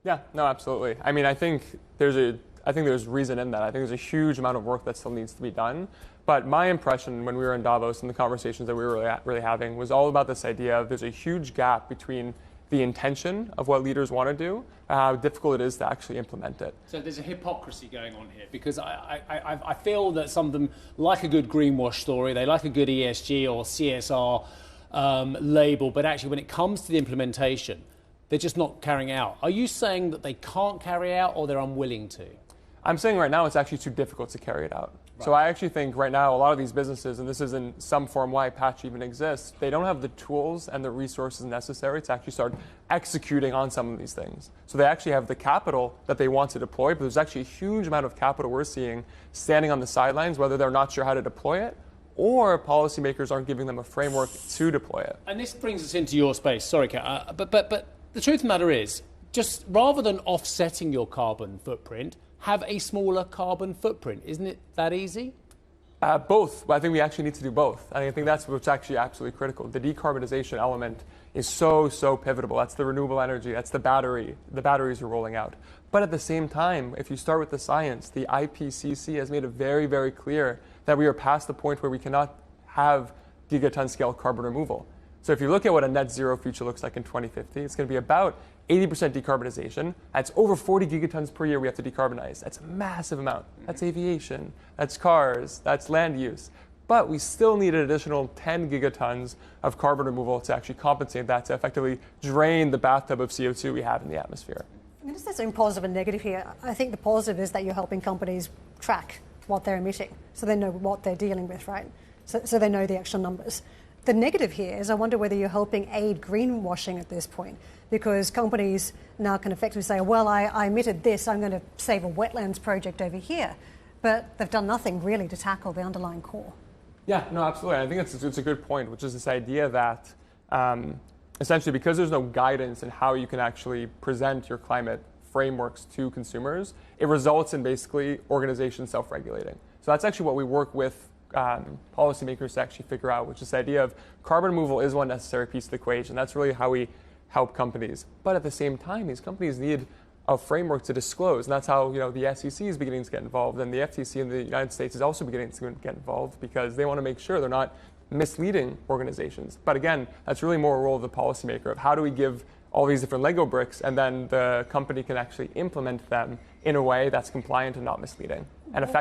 Yeah, no, absolutely. I mean, I think there's reason in that. I think there's a huge amount of work that still needs to be done. But my impression when we were in Davos and the conversations that we were really having was all about this idea of there's a huge gap between the intention of what leaders want to do and how difficult it is to actually implement it. So there's a hypocrisy going on here, because I feel that some of them like a good greenwash story, they like a good ESG or CSR label, but actually when it comes to the implementation, they're just not carrying out. Are you saying that they can't carry out or they're unwilling to? I'm saying right now it's actually too difficult to carry it out. Right. So I actually think right now a lot of these businesses, and this is in some form why Patch even exists, they don't have the tools and the resources necessary to actually start executing on some of these things. So they actually have the capital that they want to deploy, but there's actually a huge amount of capital we're seeing standing on the sidelines, whether they're not sure how to deploy it or policymakers aren't giving them a framework to deploy it. And this brings us into your space. Sorry, Kat, but the truth of the matter is, just rather than offsetting your carbon footprint, have a smaller carbon footprint. Isn't it that easy? Both. I think we actually need to do both. I think that's what's actually absolutely critical. The decarbonization element is so pivotal. That's the renewable energy. That's the battery. The batteries are rolling out. But at the same time, if you start with the science, the IPCC has made it very, very clear that we are past the point where we cannot have gigaton scale carbon removal. So if you look at what a net zero future looks like in 2050, it's going to be about 80% decarbonization. That's over 40 gigatons per year we have to decarbonize. That's a massive amount. That's aviation, that's cars, that's land use. But we still need an additional 10 gigatons of carbon removal to actually compensate that, to effectively drain the bathtub of CO2 we have in the atmosphere. I'm going to say something positive and negative here. I think the positive is that you're helping companies track what they're emitting, so they know what they're dealing with, right? So they know the actual numbers. The negative here is I wonder whether you're helping aid greenwashing at this point, because companies now can effectively say, well, I emitted this, I'm going to save a wetlands project over here. But they've done nothing really to tackle the underlying core. Yeah, no, absolutely. I think it's a good point, which is this idea that essentially because there's no guidance in how you can actually present your climate frameworks to consumers, it results in basically organizations self-regulating. So that's actually what we work with policymakers to actually figure out, which is the idea of carbon removal is one necessary piece of the equation. That's really how we help companies. But at the same time, these companies need a framework to disclose, and that's how the SEC is beginning to get involved, and the FTC in the United States is also beginning to get involved because they want to make sure they're not misleading organizations. But again, that's really more a role of the policymaker of how do we give all these different Lego bricks, and then the company can actually implement them in a way that's compliant and not misleading and effective.